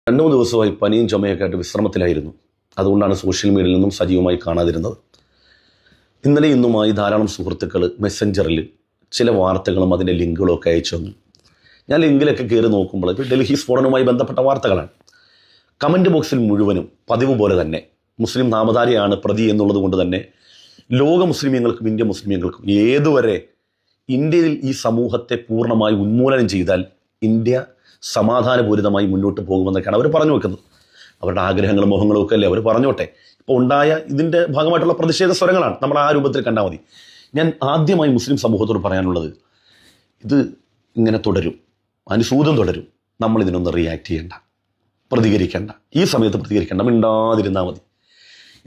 2-3 ദിവസമായി പനിയും ചുമയൊക്കെ ആയിട്ട് വിശ്രമത്തിലായിരുന്നു. അതുകൊണ്ടാണ് സോഷ്യൽ മീഡിയയിൽ നിന്നും സജീവമായി കാണാതിരുന്നത്. ഇന്നലെ ഇന്നുമായി ധാരാളം സുഹൃത്തുക്കൾ മെസ്സഞ്ചറിൽ ചില വാർത്തകളും അതിൻ്റെ ലിങ്കുകളും ഒക്കെ അയച്ചു തന്നു. ഞാൻ ലിങ്കിലൊക്കെ കയറി നോക്കുമ്പോൾ ഇത് ഡൽഹി സ്ഫോടനവുമായി ബന്ധപ്പെട്ട വാർത്തകളാണ്. കമൻറ്റ് ബോക്സിൽ മുഴുവനും പതിവ് പോലെ തന്നെ മുസ്ലിം നാമധാരിയാണ് പ്രതി എന്നുള്ളത് കൊണ്ട് തന്നെ ലോക മുസ്ലിമീങ്ങൾക്കും ഇന്ത്യ മുസ്ലിമീങ്ങൾക്കും ഏതുവരെ ഇന്ത്യയിൽ ഈ സമൂഹത്തെ പൂർണ്ണമായി ഉന്മൂലനം ചെയ്താൽ ഇന്ത്യ സമാധാനപൂരിതമായി മുന്നോട്ട് പോകുമെന്നൊക്കെയാണ് അവർ പറഞ്ഞു വെക്കുന്നത്. അവരുടെ ആഗ്രഹങ്ങളും മോഹങ്ങളും ഒക്കെ അല്ലേ അവർ പറഞ്ഞോട്ടെ. ഇപ്പോൾ ഉണ്ടായ ഇതിൻ്റെ ഭാഗമായിട്ടുള്ള പ്രതിഷേധ സ്വരങ്ങളാണ് നമ്മൾ ആ രൂപത്തിൽ കണ്ടാൽ മതി. ഞാൻ ആദ്യമായി മുസ്ലിം സമൂഹത്തോട് പറയാനുള്ളത്, ഇത് ഇങ്ങനെ തുടരും, അനുസൂതം തുടരും. നമ്മളിതിനൊന്ന് റിയാക്ട് ചെയ്യേണ്ട, പ്രതികരിക്കേണ്ട, ഈ സമയത്ത് പ്രതികരിക്കേണ്ട, മിണ്ടാതിരുന്നാൽ മതി.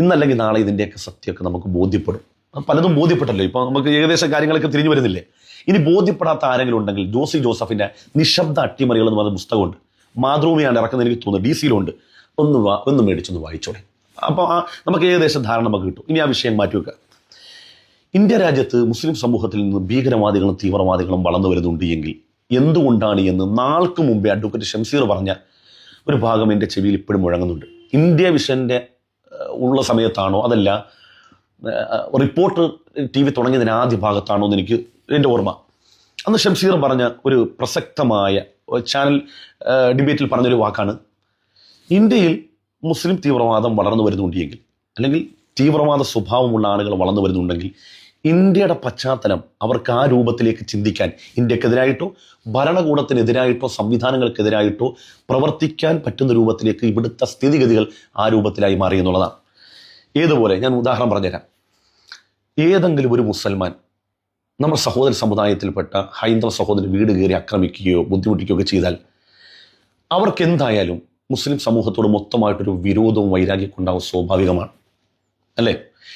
ഇന്നല്ലെങ്കിൽ നാളെ ഇതിൻ്റെയൊക്കെ സത്യമൊക്കെ നമുക്ക് ബോധ്യപ്പെടും. പലതും ബോധ്യപ്പെട്ടല്ലോ, ഇപ്പോൾ നമുക്ക് ഏകദേശം കാര്യങ്ങളൊക്കെ തിരിഞ്ഞു വരുന്നില്ലേ. ഇനി ബോധ്യപ്പെടാത്ത ആരെങ്കിലും ഉണ്ടെങ്കിൽ ജോസി ജോസഫിൻ്റെ നിശബ്ദ അട്ടിമറികൾ എന്ന് പറഞ്ഞ പുസ്തകമുണ്ട്. മാതൃഭൂമിയാണ് ഇറക്കുന്നത്, എനിക്ക് തോന്നുന്നു DC-യിലുണ്ട്. ഒന്ന് മേടിച്ചൊന്ന് വായിച്ചോളെ. അപ്പോൾ നമുക്ക് ഏകദേശം ധാരണ നമുക്ക് കിട്ടും. ഇനി ആ വിഷയം മാറ്റിവെക്കുക. ഇന്ത്യ രാജ്യത്ത് മുസ്ലിം സമൂഹത്തിൽ നിന്ന് ഭീകരവാദികളും തീവ്രവാദികളും വളർന്നു വരുന്നുണ്ട് എങ്കിൽ എന്തുകൊണ്ടാണ് എന്ന് നാൾക്ക് മുമ്പേ അഡ്വക്കേറ്റ് ഷംസീർ പറഞ്ഞ ഒരു ഭാഗം എൻ്റെ ചെവിയിൽ ഇപ്പോഴും മുഴങ്ങുന്നുണ്ട്. ഇന്ത്യ വിഷൻ്റെ ഉള്ള സമയത്താണോ അതല്ല റിപ്പോർട്ടർ TV തുടങ്ങിയതിന് ആദ്യ ഭാഗത്താണോ എന്ന് എനിക്ക് എൻ്റെ ഓർമ്മ. അന്ന് ഷംസീർ പറഞ്ഞ ഒരു പ്രസക്തമായ ചാനൽ ഡിബേറ്റിൽ പറഞ്ഞൊരു വാക്കാണ്, ഇന്ത്യയിൽ മുസ്ലിം തീവ്രവാദം വളർന്നു വരുന്നുണ്ടെങ്കിൽ അല്ലെങ്കിൽ തീവ്രവാദ സ്വഭാവമുള്ള ആളുകൾ വളർന്നു വരുന്നുണ്ടെങ്കിൽ ഇന്ത്യയുടെ പശ്ചാത്തലം അവർക്ക് ആ രൂപത്തിലേക്ക് ചിന്തിക്കാൻ, ഇന്ത്യക്കെതിരായിട്ടോ ഭരണകൂടത്തിനെതിരായിട്ടോ സംവിധാനങ്ങൾക്കെതിരായിട്ടോ പ്രവർത്തിക്കാൻ പറ്റുന്ന രൂപത്തിലേക്ക് ഇവിടുത്തെ സ്ഥിതിഗതികൾ ആ രൂപത്തിലായി മാറി എന്നുള്ളതാണ്. ഏതുപോലെ ഞാൻ ഉദാഹരണം പറഞ്ഞുതരാം. ഏതെങ്കിലും ഒരു മുസൽമാൻ നമ്മുടെ സഹോദര സമുദായത്തിൽപ്പെട്ട ഹൈന്ദവ സഹോദരൻ വീട് കയറി ആക്രമിക്കുകയോ ബുദ്ധിമുട്ടിക്കുകയോ ഒക്കെ ചെയ്താൽ അവർക്ക് എന്തായാലും മുസ്ലിം സമൂഹത്തോട് മൊത്തമായിട്ടൊരു വിരോധവും വൈരാഗ്യമൊക്കെ ഉണ്ടാവും, സ്വാഭാവികമാണ് അല്ലേ.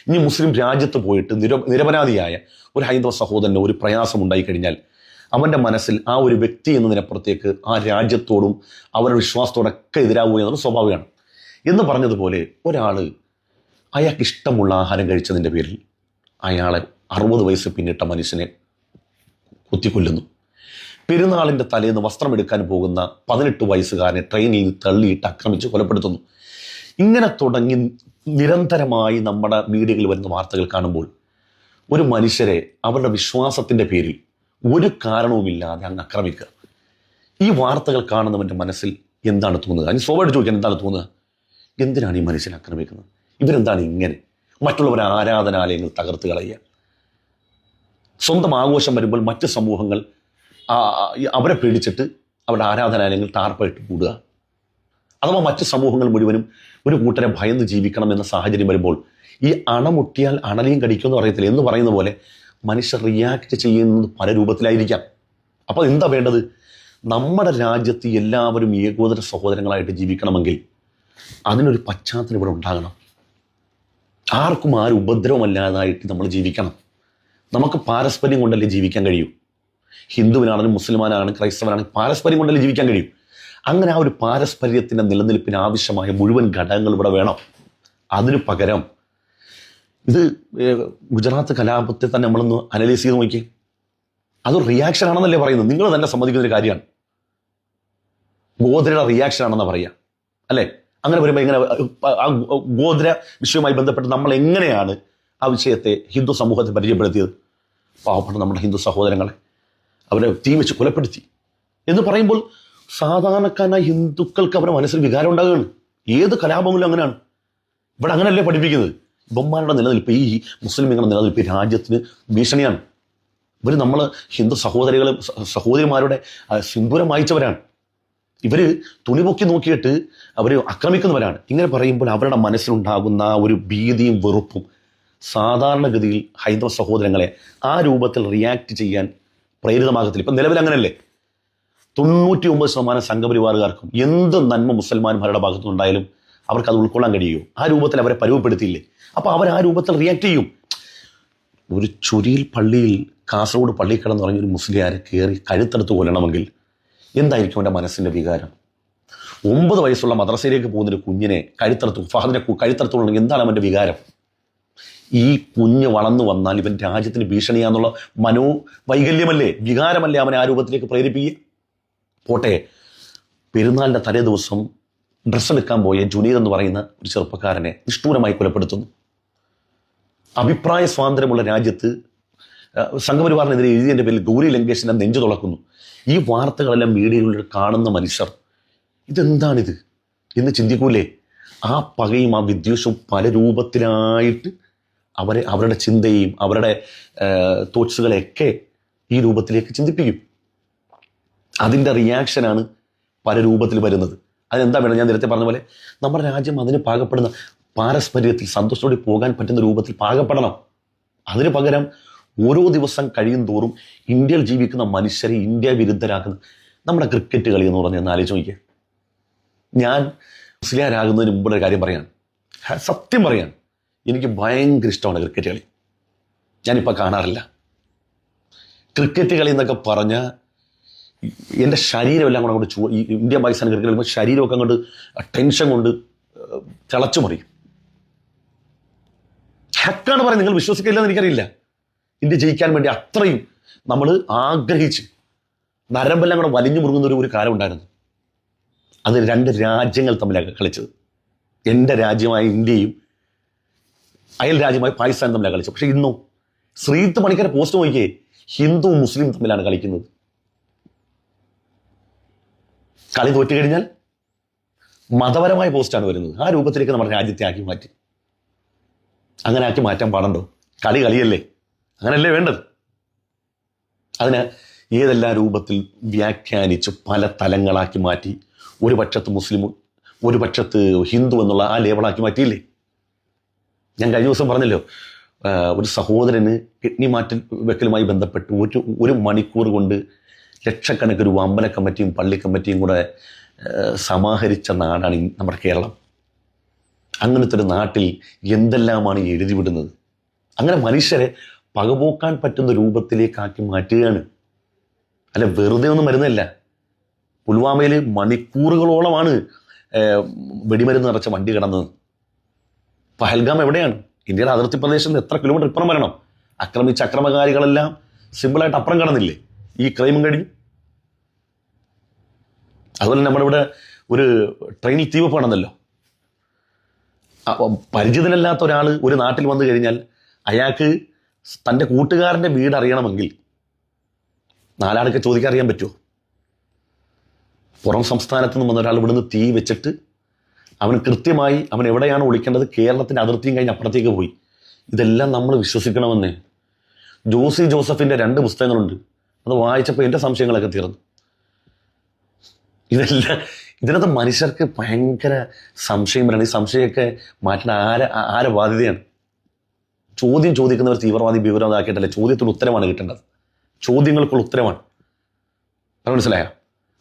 ഇനി മുസ്ലിം രാജ്യത്ത് പോയിട്ട് നിരപരാധിയായ ഒരു ഹൈന്ദവ സഹോദരന് ഒരു പ്രയാസം ഉണ്ടായിക്കഴിഞ്ഞാൽ അവൻ്റെ മനസ്സിൽ ആ ഒരു വ്യക്തി എന്നതിനപ്പുറത്തേക്ക് ആ രാജ്യത്തോടും അവരുടെ വിശ്വാസത്തോടൊക്കെ എതിരാവുക എന്നത് സ്വാഭാവികമാണ്. എന്ന് പറഞ്ഞതുപോലെ ഒരാൾ അയാൾക്ക് ഇഷ്ടമുള്ള ആഹാരം കഴിച്ചതിൻ്റെ പേരിൽ അയാളെ 60 വയസ്സ് പിന്നിട്ട മനുഷ്യനെ കുത്തിക്കൊല്ലുന്നു. പെരുന്നാളിൻ്റെ തലേന്ന് വസ്ത്രമെടുക്കാൻ പോകുന്ന 18 വയസ്സുകാരനെ ട്രെയിനിൽ തള്ളിയിട്ട് ആക്രമിച്ച് കൊലപ്പെടുത്തുന്നു. ഇങ്ങനെ തുടങ്ങി നിരന്തരമായി നമ്മുടെ മീഡിയയിൽ വരുന്ന വാർത്തകൾ കാണുമ്പോൾ ഒരു മനുഷ്യരെ അവരുടെ വിശ്വാസത്തിൻ്റെ പേരിൽ ഒരു കാരണവുമില്ലാതെ അങ്ങ് ആക്രമിക്കുക. ഈ വാർത്തകൾ കാണുന്നവൻ്റെ മനസ്സിൽ എന്താണ് തോന്നുക? അതിന് സ്വാഭാവികമായിട്ട് ചോദിക്കാൻ എന്താണ് തോന്നുക? എന്തിനാണ് ഈ മനുഷ്യനെ ആക്രമിക്കുന്നത്? ഇവരെന്താണ് ഇങ്ങനെ മറ്റുള്ളവരെ ആരാധനാലയങ്ങൾ തകർത്ത് കളയുക? സ്വന്തം ആഘോഷം വരുമ്പോൾ മറ്റ് സമൂഹങ്ങൾ അവരെ പേടിച്ചിട്ട് അവരുടെ ആരാധനാലയങ്ങൾ ടാർപ്പായിട്ട് കൂടുക. അഥവാ മറ്റ് സമൂഹങ്ങൾ മുഴുവനും ഒരു കൂട്ടരെ ഭയന്ന് ജീവിക്കണം എന്ന സാഹചര്യം വരുമ്പോൾ ഈ അണമുട്ടിയാൽ അണലിയും കടിക്കുമെന്ന് പറയത്തില്ല എന്ന് പറയുന്ന പോലെ മനുഷ്യർ റിയാക്ട് ചെയ്യുന്നത് പല രൂപത്തിലായിരിക്കാം. അപ്പോൾ എന്താ വേണ്ടത്? നമ്മുടെ രാജ്യത്ത് എല്ലാവരും ഏകോദര സഹോദരങ്ങളായിട്ട് ജീവിക്കണമെങ്കിൽ അതിനൊരു പശ്ചാത്തലം ഇവിടെ ഉണ്ടാകണം. ആർക്കും ആരും ഉപദ്രവമല്ലാതായിട്ട് നമ്മൾ ജീവിക്കണം. നമുക്ക് പാരസ്പര്യം കൊണ്ടല്ലേ ജീവിക്കാൻ കഴിയൂ. ഹിന്ദുവിനാണെങ്കിലും മുസ്ലിമാനാണെങ്കിലും ക്രൈസ്തവനാണെങ്കിലും പാരസ്പര്യം കൊണ്ടല്ലേ ജീവിക്കാൻ കഴിയും. അങ്ങനെ ആ ഒരു പാരസ്പര്യത്തിൻ്റെ നിലനിൽപ്പിന് ആവശ്യമായ മുഴുവൻ ഘടകങ്ങൾ ഇവിടെ വേണം. അതിനു പകരം ഇത് ഗുജറാത്ത് കലാപത്തെ തന്നെ നമ്മളൊന്ന് അനലൈസ് ചെയ്ത് നോക്കി. അതൊരു റിയാക്ഷൻ ആണെന്നല്ലേ പറയുന്നത്. നിങ്ങൾ തന്നെ സമ്മതിക്കുന്നൊരു കാര്യമാണ്. ഗോദ്രയുടെ റിയാക്ഷൻ ആണെന്നാണ് പറയുക അല്ലേ. അങ്ങനെ വരുമ്പോൾ ഇങ്ങനെ ആ ഗോദ്ര വിഷയവുമായി ബന്ധപ്പെട്ട് നമ്മൾ എങ്ങനെയാണ് ആ വിഷയത്തെ ഹിന്ദു സമൂഹത്തെ പരിചയപ്പെടുത്തിയത്? പാവപ്പെട്ട നമ്മുടെ ഹിന്ദു സഹോദരങ്ങളെ അവരെ തീ വെച്ച് കൊലപ്പെടുത്തി എന്ന് പറയുമ്പോൾ സാധാരണക്കാരനായ ഹിന്ദുക്കൾക്ക് അവരുടെ മനസ്സിൽ വികാരം ഉണ്ടാകുകയാണ്. ഏത് കലാപങ്ങളിലും അങ്ങനെയാണ്. ഇവിടെ അങ്ങനെയല്ലേ പഠിപ്പിക്കുന്നത്? ഇവന്മാരുടെ നിലനിൽപ്പ്, ഈ മുസ്ലിമുകളുടെ നിലനിൽപ്പ് രാജ്യത്തിന് ഭീഷണിയാണ്. ഇവർ നമ്മൾ ഹിന്ദു സഹോദരിമാരുടെ സിന്ദൂരം വായിച്ചവരാണ്. ഇവർ തുണിപൊക്കി നോക്കിയിട്ട് അവർ ആക്രമിക്കുന്നവരാണ്. ഇങ്ങനെ പറയുമ്പോൾ അവരുടെ മനസ്സിലുണ്ടാകുന്ന ഒരു ഭീതിയും വെറുപ്പും സാധാരണഗതിയിൽ ഹൈന്ദവ സഹോദരങ്ങളെ ആ രൂപത്തിൽ റിയാക്ട് ചെയ്യാൻ പ്രേരിതമാകത്തില്ല. ഇപ്പം നിലവിൽ അങ്ങനെയല്ലേ. 99% സംഘപരിവാറുകാർക്കും എന്ത് നന്മ മുസൽമാന്മാരുടെ ഭാഗത്തുനിന്നുണ്ടായാലും അവർക്ക് അത് ഉൾക്കൊള്ളാൻ കഴിയുമോ? ആ രൂപത്തിൽ അവരെ പരുവപ്പെടുത്തിയില്ലേ? അപ്പോൾ അവർ ആ രൂപത്തിൽ റിയാക്ട് ചെയ്യും. ഒരു ചുരിയിൽ പള്ളിയിൽ കാസർഗോഡ് പള്ളിക്കടന്ന് പറഞ്ഞൊരു മുസ്ലിയാരെ കയറി കഴുത്തെടുത്ത് കൊല്ലണമെങ്കിൽ എന്തായിരിക്കും അവൻ്റെ മനസ്സിൻ്റെ വികാരം? 9 വയസ്സുള്ള മദ്രസയിലേക്ക് പോകുന്നൊരു കുഞ്ഞിനെ ഫഹദിനെ കഴുത്തെടുത്തുകൊള്ളണമെങ്കിൽ എന്താണ് അവൻ്റെ വികാരം? ഈ കുഞ്ഞ് വളർന്നു വന്നാൽ ഇവൻ രാജ്യത്തിന് ഭീഷണിയാന്നുള്ള മനോവൈകല്യമല്ലേ, വികാരമല്ലേ അവനെ ആ രൂപത്തിലേക്ക് പ്രേരിപ്പിക്കുക? പോട്ടെ, പെരുന്നാളിൻ്റെ തലേ ദിവസം ഡ്രസ്സ് എടുക്കാൻ പോയ ജുനീദ് എന്ന് പറയുന്ന ഒരു ചെറുപ്പക്കാരനെ നിഷ്ഠൂരമായി കൊലപ്പെടുത്തുന്നു. അഭിപ്രായ സ്വാതന്ത്ര്യമുള്ള രാജ്യത്ത് സംഘപരിവാറിനെതിരെ എഴുതിയതിൻ്റെ പേരിൽ ഗൗരി ലങ്കേഷിനെ നെഞ്ചു തുളക്കുന്നു. ഈ വാർത്തകളെല്ലാം മീഡിയകളിൽ കാണുന്ന മനുഷ്യർ ഇതെന്താണിത് എന്ന് ചിന്തിക്കൂലേ? ആ പകയും ആ വിദ്വേഷവും പല രൂപത്തിലായിട്ട് അവരുടെ ചിന്തയും അവരുടെ തോട്ട്സുകളെയൊക്കെ ഈ രൂപത്തിലേക്ക് ചിന്തിപ്പിക്കും. അതിൻ്റെ റിയാക്ഷനാണ് പല രൂപത്തിൽ വരുന്നത്. അതെന്താ വേണം? ഞാൻ നേരത്തെ പറഞ്ഞ പോലെ നമ്മുടെ രാജ്യം അതിന് പാകപ്പെടുന്ന പാരസ്പര്യത്തിൽ സന്തോഷത്തോടെ പോകാൻ പറ്റുന്ന രൂപത്തിൽ പാകപ്പെടണം. അതിന് പകരം ഓരോ ദിവസം കഴിയും തോറും ഇന്ത്യയിൽ ജീവിക്കുന്ന മനുഷ്യരെ ഇന്ത്യ വിരുദ്ധരാക്കുന്ന നമ്മുടെ ക്രിക്കറ്റ് കളി എന്ന് പറഞ്ഞ് ആലോചിച്ച് നോക്കിയാൽ, ഞാൻ മുസ്ലിയാരാകുന്നതിന് മുമ്പുള്ള കാര്യം പറയാണ്, സത്യം പറയാണ്, എനിക്ക് ഭയങ്കര ഇഷ്ടമാണ് ക്രിക്കറ്റ് കളി. ഞാനിപ്പോൾ കാണാറില്ല. ക്രിക്കറ്റ് കളി എന്നൊക്കെ പറഞ്ഞാൽ എൻ്റെ ശരീരമെല്ലാം കൂടെ അങ്ങോട്ട് ഈ ഇന്ത്യ പാകിസ്ഥാൻ ക്രിക്കറ്റ് കളിക്കുമ്പോൾ ശരീരമൊക്കെ അങ്ങോട്ട് ടെൻഷൻ കൊണ്ട് തിളച്ചു മറിയും. ഹക്കാണ് പറയുന്നത്, നിങ്ങൾ വിശ്വസിക്കില്ലെന്ന് എനിക്കറിയില്ല. ഇന്ത്യ ജയിക്കാൻ വേണ്ടി അത്രയും നമ്മൾ ആഗ്രഹിച്ച് നരമ്പെല്ലാം കൂടെ വലിഞ്ഞു മുറുകുന്ന ഒരു കാലം ഉണ്ടായിരുന്നു. അത് രണ്ട് രാജ്യങ്ങൾ തമ്മിലാണ് കളിച്ചത്. എൻ്റെ രാജ്യമായ ഇന്ത്യയും അയൽ രാജ്യമായ പാകിസ്ഥാൻ തമ്മിലാണ് കളിച്ചത്. പക്ഷെ ഇന്നും ശ്രീത്ത് പണിക്കരെ പോസ്റ്റ് നോക്കിയേ, ഹിന്ദുവും മുസ്ലിം തമ്മിലാണ് കളിക്കുന്നത്. കളി തോറ്റു കഴിഞ്ഞാൽ മതപരമായ പോസ്റ്റാണ് വരുന്നത്. ആ രൂപത്തിലേക്ക് നമ്മുടെ രാജ്യത്തെ ആക്കി മാറ്റി. അങ്ങനെ ആക്കി മാറ്റാൻ പാടുണ്ടോ? കളിയല്ലേ, അങ്ങനെയല്ലേ വേണ്ടത്. അതിന് ഏതെല്ലാം രൂപത്തിൽ വ്യാഖ്യാനിച്ച് പല തലങ്ങളാക്കി മാറ്റി, ഒരു പക്ഷത്ത് മുസ്ലിമും ഒരു പക്ഷത്ത് ഹിന്ദു എന്നുള്ള ആ ലേബിളാക്കി മാറ്റിയില്ലേ? ഞാൻ കഴിഞ്ഞ ദിവസം പറഞ്ഞല്ലോ, ഒരു സഹോദരന് കിഡ്നി മാറ്റി വെക്കലുമായി ബന്ധപ്പെട്ട് ഒരു മണിക്കൂർ കൊണ്ട് ലക്ഷക്കണക്കിന് രൂപ അമ്പല കമ്മിറ്റിയും പള്ളി കമ്മിറ്റിയും കൂടെ സമാഹരിച്ച നാടാണ് നമ്മുടെ കേരളം. അങ്ങനത്തെ ഒരു നാട്ടിൽ എന്തെല്ലാമാണ് എഴുതി വിടുന്നത്. അങ്ങനെ മനുഷ്യരെ പകപോക്കാൻ പറ്റുന്ന രൂപത്തിലേക്കാക്കി മാറ്റുകയാണ്. അല്ല, വെറുതെ ഒന്നും മരുന്നല്ല. പുൽവാമയിൽ മണിക്കൂറുകളോളമാണ് വെടിമരുന്ന് നിറച്ച വണ്ടി കിടന്നത്. പഹൽഗാം എവിടെയാണ്? ഇന്ത്യയുടെ അതിർത്തി പ്രദേശത്ത് നിന്ന് എത്ര കിലോമീറ്റർ ഇപ്പുറം വരണം? ആക്രമിച്ച അക്രമകാരികളെല്ലാം സിമ്പിളായിട്ട് അപ്പുറം കടന്നില്ലേ? ഈ ക്രൈമും കഴിഞ്ഞു. അതുപോലെ നമ്മുടെ ഇവിടെ ഒരു ട്രെയിനിൽ തീവെപ്പ് നടന്നല്ലോ. പരിചിതനല്ലാത്ത ഒരാൾ ഒരു നാട്ടിൽ വന്നു കഴിഞ്ഞാൽ അയാൾക്ക് തൻ്റെ കൂട്ടുകാരൻ്റെ വീട് അറിയണമെങ്കിൽ നാലാളൊക്കെ ചോദിക്കാൻ അറിയാൻ പറ്റുമോ? പുറം സംസ്ഥാനത്ത് നിന്ന് വന്ന ഒരാൾ ഇവിടുന്ന് തീ വെച്ചിട്ട് അവന് കൃത്യമായി അവൻ എവിടെയാണ് ഒളിക്കേണ്ടത്, കേരളത്തിൻ്റെ അതിർത്തിയും കഴിഞ്ഞ് അപ്പുറത്തേക്ക് പോയി. ഇതെല്ലാം നമ്മൾ വിശ്വസിക്കണമെന്നേ. ജോസി ജോസഫിൻ്റെ 2 പുസ്തകങ്ങളുണ്ട്. അത് വായിച്ചപ്പോൾ എൻ്റെ സംശയങ്ങളൊക്കെ തീർന്നു. ഇതിനകത്ത് മനുഷ്യർക്ക് ഭയങ്കര സംശയം വരണം. ഈ സംശയമൊക്കെ മാറ്റുന്ന ആരെ ബാധ്യതയാണ്? ചോദ്യം ചോദിക്കുന്നവർ തീവ്രവാദി ഭീകരവാദിയാക്കിയിട്ടല്ല, ചോദ്യത്തിന് ഉത്തരമാണ് കിട്ടേണ്ടത്. ചോദ്യങ്ങൾക്കുള്ള ഉത്തരമാണ്. മനസ്സിലായോ?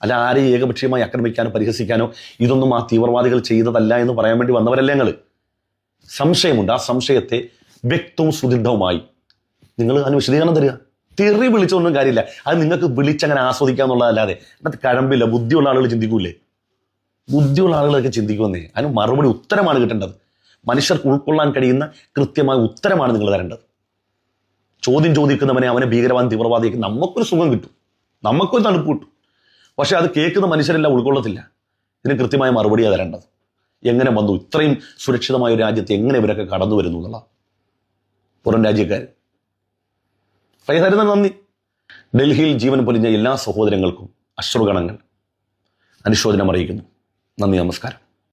അല്ല ആരെയും ഏകപക്ഷീയമായി ആക്രമിക്കാനോ പരിഹസിക്കാനോ ഇതൊന്നും ആ തീവ്രവാദികൾ ചെയ്തതല്ല എന്ന് പറയാൻ വേണ്ടി വന്നവരല്ല ഞങ്ങൾ. സംശയമുണ്ട്. ആ സംശയത്തെ വ്യക്തവും സുദൃഢവുമായി നിങ്ങൾ അതിന് വിശദീകരണം തരിക. തെറി വിളിച്ചൊന്നും കാര്യമില്ല. അത് നിങ്ങൾക്ക് വിളിച്ചങ്ങനെ ആസ്വദിക്കാന്നുള്ളതല്ലാതെ അതിനകത്ത് കഴമ്പില്ല. ബുദ്ധിയുള്ള ആളുകൾ ചിന്തിക്കൂലേ? ബുദ്ധിയുള്ള ആളുകളൊക്കെ ചിന്തിക്കുമെന്നേ. അതിന് മറുപടി ഉത്തരമാണ് കിട്ടേണ്ടത്. മനുഷ്യർക്ക് ഉൾക്കൊള്ളാൻ കഴിയുന്ന കൃത്യമായ ഉത്തരമാണ് നിങ്ങൾ തരേണ്ടത്. ചോദ്യം ചോദിക്കുന്നവനെ അവനെ ഭീകരവാദി തീവ്രവാദിയൊക്കെ നമുക്കൊരു സുഖം കിട്ടും, നമുക്കൊരു തണുപ്പ് കിട്ടും. പക്ഷെ അത് കേൾക്കുന്ന മനുഷ്യരെല്ലാം ഉൾക്കൊള്ളത്തില്ല. ഇതിന് കൃത്യമായ മറുപടിയാണ് തരേണ്ടത്. എങ്ങനെ വന്നു ഇത്രയും സുരക്ഷിതമായ ഒരു രാജ്യത്ത് എങ്ങനെ ഇവരൊക്കെ കടന്നു വരുന്നു എന്നുള്ള പുറം രാജ്യക്കാർ. ഫൈസലിന് നന്ദി. ഡൽഹിയിൽ ജീവൻ പൊലിഞ്ഞ എല്ലാ സഹോദരങ്ങൾക്കും അശ്രുഗണങ്ങൾ അനുശോചനം അറിയിക്കുന്നു. നന്ദി, നമസ്കാരം.